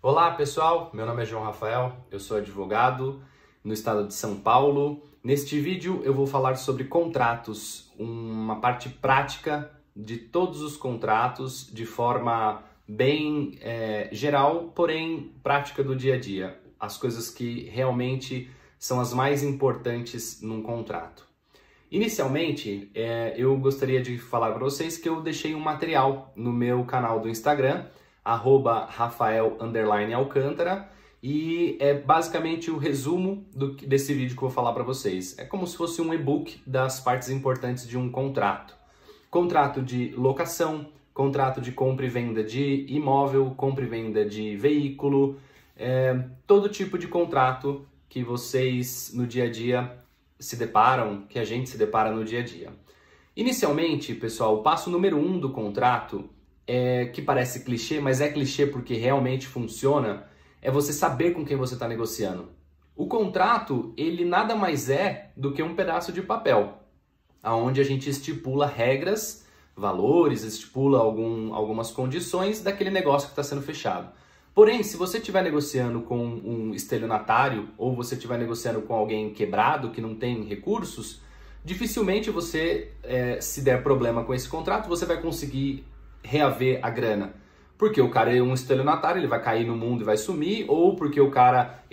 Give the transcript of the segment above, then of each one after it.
Olá pessoal, meu nome é João Rafael, eu sou advogado no estado de São Paulo. Neste vídeo eu vou falar sobre contratos, uma parte prática de todos os contratos de forma bem geral, porém prática do dia a dia. As coisas que realmente são as mais importantes num contrato. Inicialmente, eu gostaria de falar para vocês que eu deixei um material no meu canal do Instagram, @Rafael_Alcântara, e é basicamente o resumo desse vídeo que eu vou falar para vocês. É como se fosse um e-book das partes importantes de um contrato. Contrato de locação, contrato de compra e venda de imóvel, compra e venda de veículo, todo tipo de contrato que vocês no dia a dia se deparam, que a gente se depara no dia a dia. Inicialmente, pessoal, o passo número 1 do contrato, que parece clichê, mas é clichê porque realmente funciona, é você saber com quem você está negociando. O contrato, ele nada mais é do que um pedaço de papel, onde a gente estipula regras, valores, estipula algumas condições daquele negócio que está sendo fechado. Porém, se você estiver negociando com um estelionatário ou você estiver negociando com alguém quebrado, que não tem recursos, dificilmente você, se der problema com esse contrato, você vai conseguir reaver a grana. Porque o cara é um estelionatário, ele vai cair no mundo e vai sumir, ou porque o cara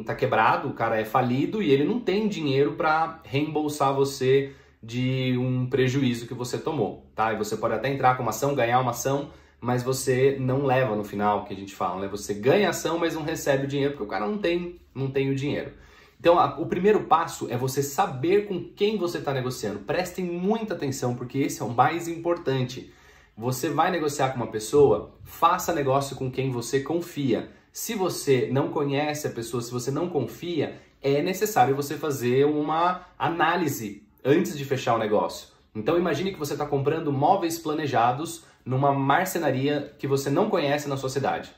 tá quebrado, o cara é falido e ele não tem dinheiro para reembolsar você de um prejuízo que você tomou, tá? E você pode até entrar com uma ação, ganhar uma ação, mas você não leva no final, que a gente fala, né? Você ganha a ação, mas não recebe o dinheiro, porque o cara não tem o dinheiro. Então, o primeiro passo é você saber com quem você está negociando. Prestem muita atenção, porque esse é o mais importante. Você vai negociar com uma pessoa, faça negócio com quem você confia. Se você não conhece a pessoa, se você não confia, é necessário você fazer uma análise antes de fechar o negócio. Então, imagine que você está comprando móveis planejados numa marcenaria que você não conhece na sua cidade.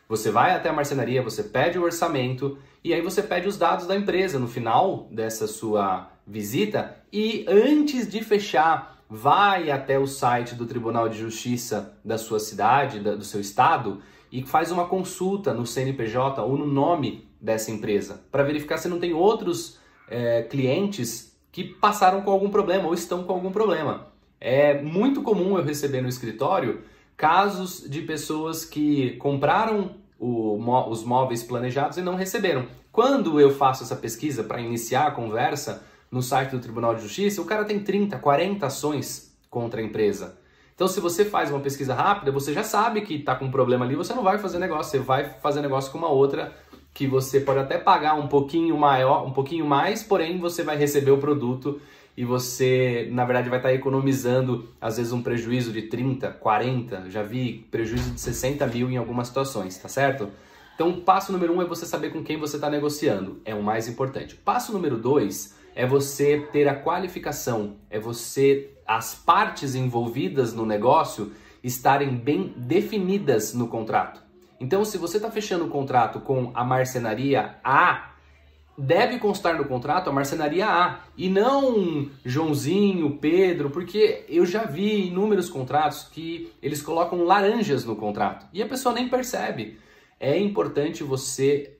Você vai até a marcenaria, você pede o orçamento e aí você pede os dados da empresa no final dessa sua visita e antes de fechar, vai até o site do Tribunal de Justiça da sua cidade, do seu estado e faz uma consulta no CNPJ ou no nome dessa empresa para verificar se não tem outros clientes que passaram com algum problema ou estão com algum problema. É muito comum eu receber no escritório casos de pessoas que compraram os móveis planejados e não receberam. Quando eu faço essa pesquisa para iniciar a conversa no site do Tribunal de Justiça, o cara tem 30, 40 ações contra a empresa. Então, se você faz uma pesquisa rápida, você já sabe que está com um problema ali, você não vai fazer negócio, você vai fazer negócio com uma outra que você pode até pagar um pouquinho mais, porém você vai receber o produto e você, na verdade, vai estar economizando, às vezes, um prejuízo de 30, 40, já vi prejuízo de 60 mil em algumas situações, tá certo? Então, o passo número 1 é você saber com quem você está negociando, é o mais importante. O passo número 2 é você ter a qualificação, as partes envolvidas no negócio estarem bem definidas no contrato. Então, se você está fechando um contrato com a marcenaria A, deve constar no contrato a marcenaria A e não Joãozinho, Pedro, porque eu já vi inúmeros contratos que eles colocam laranjas no contrato e a pessoa nem percebe. É importante você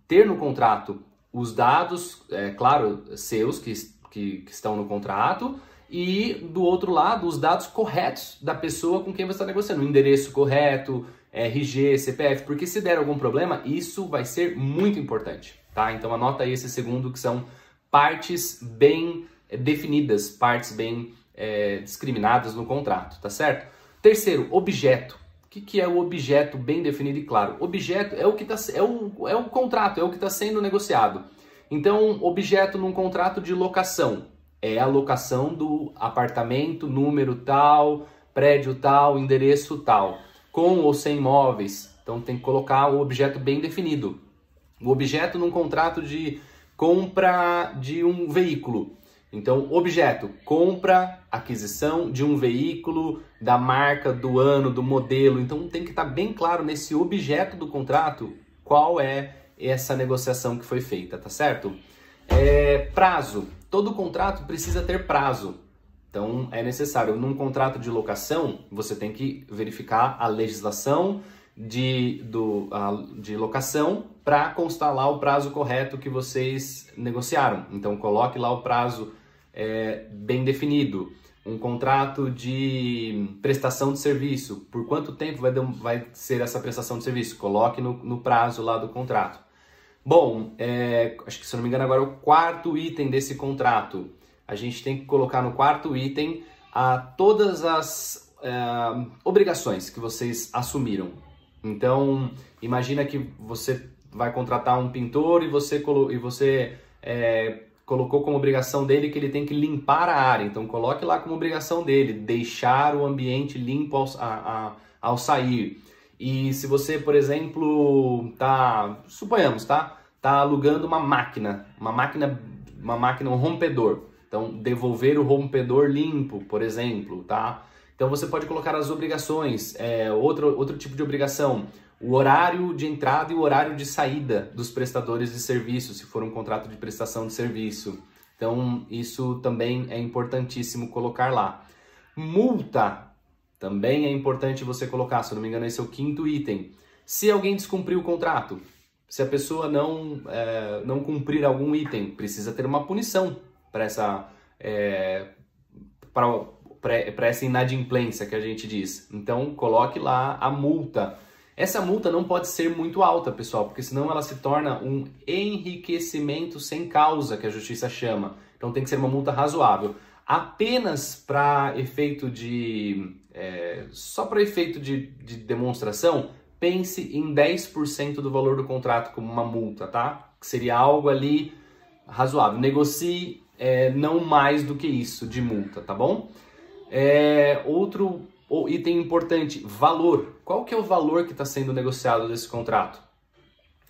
ter no contrato os dados, claro, seus que estão no contrato e do outro lado os dados corretos da pessoa com quem você está negociando, o endereço correto, RG, CPF, porque se der algum problema, isso vai ser muito importante, tá? Então anota aí esse segundo, que são partes bem definidas, partes bem discriminadas no contrato, tá certo? Terceiro, objeto. O que é o objeto bem definido e claro? Objeto é o que é o contrato, é o que está sendo negociado. Então, objeto num contrato de locação é a locação do apartamento, número tal, prédio tal, endereço tal, com ou sem móveis. Então tem que colocar o objeto bem definido. O objeto num contrato de compra de um veículo. Então, objeto, compra, aquisição de um veículo, da marca, do ano, do modelo. Então tem que estar bem claro nesse objeto do contrato qual é essa negociação que foi feita, tá certo? Prazo. Todo contrato precisa ter prazo. Então é necessário, num contrato de locação, você tem que verificar a legislação de locação para constar lá o prazo correto que vocês negociaram. Então coloque lá o prazo bem definido. Um contrato de prestação de serviço. Por quanto tempo vai ser essa prestação de serviço? Coloque no prazo lá do contrato. Bom, acho que se eu não me engano agora é o quarto item desse contrato. A gente tem que colocar no quarto item todas as obrigações que vocês assumiram. Então, imagina que você vai contratar um pintor e você colocou como obrigação dele que ele tem que limpar a área. Então, coloque lá como obrigação dele, deixar o ambiente limpo ao sair. E se você, por exemplo, suponhamos, tá alugando uma máquina, um rompedor. Então, devolver o rompedor limpo, por exemplo, tá? Então, você pode colocar as obrigações, outro tipo de obrigação, o horário de entrada e o horário de saída dos prestadores de serviço, se for um contrato de prestação de serviço. Então, isso também é importantíssimo colocar lá. Multa também é importante você colocar, se eu não me engano, esse é o quinto item. Se alguém descumprir o contrato, se a pessoa não cumprir algum item, precisa ter uma punição para essa inadimplência que a gente diz. Então, coloque lá a multa. Essa multa não pode ser muito alta, pessoal, porque senão ela se torna um enriquecimento sem causa, que a justiça chama. Então, tem que ser uma multa razoável. Apenas para efeito só para efeito de demonstração, pense em 10% do valor do contrato como uma multa, tá? Que seria algo ali razoável. Negocie não mais do que isso de multa, tá bom? Outro item importante, valor. Qual que é o valor que está sendo negociado desse contrato?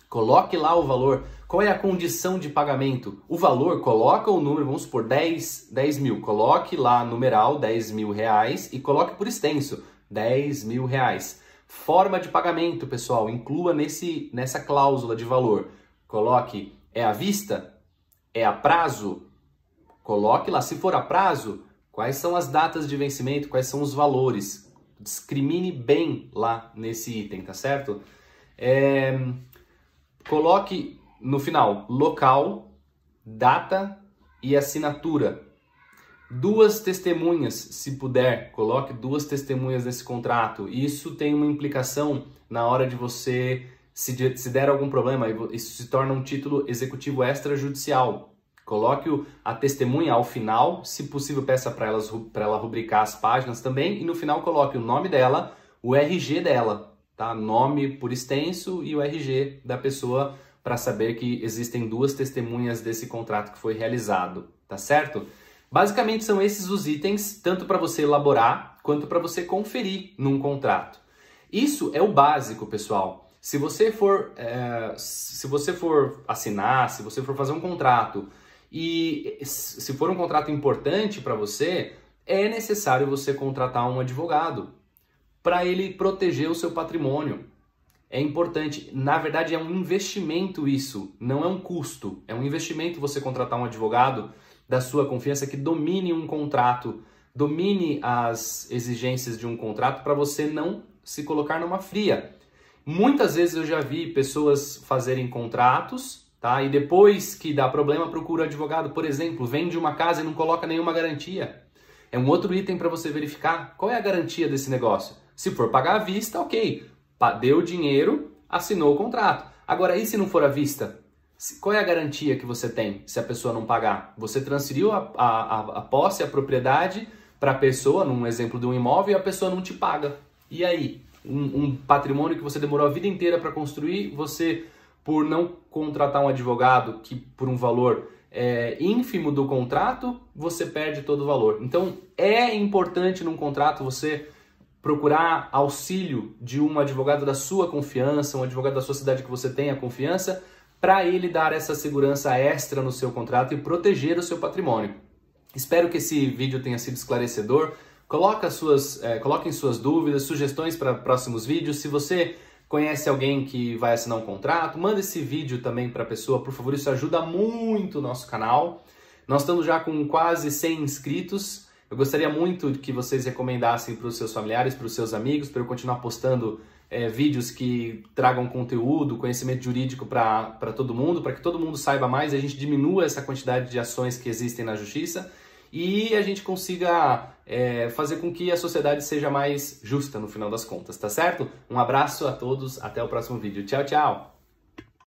Coloque lá o valor. Qual é a condição de pagamento? O valor, coloca o número, vamos supor, 10 mil. Coloque lá numeral, 10 mil reais e coloque por extenso, 10 mil reais. Forma de pagamento, pessoal, inclua nessa cláusula de valor. Coloque, é à vista? É a prazo? Coloque lá, se for a prazo, quais são as datas de vencimento, quais são os valores. Discrimine bem lá nesse item, tá certo? Coloque no final local, data e assinatura. 2 testemunhas, se puder, coloque 2 testemunhas nesse contrato. Isso tem uma implicação na hora de você, se der algum problema, isso se torna um título executivo extrajudicial. Coloque a testemunha ao final, se possível peça para ela rubricar as páginas também, e no final coloque o nome dela, o RG dela, tá? Nome por extenso e o RG da pessoa para saber que existem 2 testemunhas desse contrato que foi realizado, tá certo? Basicamente são esses os itens, tanto para você elaborar quanto para você conferir num contrato. Isso é o básico, pessoal. Se você for assinar, se você for fazer um contrato e se for um contrato importante para você, é necessário você contratar um advogado para ele proteger o seu patrimônio. É importante, na verdade é um investimento isso, não é um custo. É um investimento você contratar um advogado da sua confiança que domine um contrato, domine as exigências de um contrato para você não se colocar numa fria. Muitas vezes eu já vi pessoas fazerem contratos, tá? E depois que dá problema procura advogado. Por exemplo, vende uma casa e não coloca nenhuma garantia. É um outro item para você verificar qual é a garantia desse negócio. Se for pagar à vista, ok. Deu o dinheiro, assinou o contrato. Agora, e se não for à vista? Qual é a garantia que você tem se a pessoa não pagar? Você transferiu a posse, a propriedade para a pessoa, num exemplo de um imóvel, e a pessoa não te paga. E aí? Um patrimônio que você demorou a vida inteira para construir, você, por não contratar um advogado que por um valor ínfimo do contrato, você perde todo o valor. Então, é importante num contrato você procurar auxílio de um advogado da sua confiança, um advogado da sua cidade que você tenha confiança, para ele dar essa segurança extra no seu contrato e proteger o seu patrimônio. Espero que esse vídeo tenha sido esclarecedor. Coloquem suas dúvidas, sugestões para próximos vídeos. Se você conhece alguém que vai assinar um contrato, manda esse vídeo também para a pessoa, por favor, isso ajuda muito o nosso canal. Nós estamos já com quase 100 inscritos. Eu gostaria muito que vocês recomendassem para os seus familiares, para os seus amigos, para eu continuar postando vídeos que tragam conteúdo, conhecimento jurídico para todo mundo, para que todo mundo saiba mais e a gente diminua essa quantidade de ações que existem na justiça e a gente consiga fazer com que a sociedade seja mais justa no final das contas, tá certo? Um abraço a todos, até o próximo vídeo. Tchau, tchau!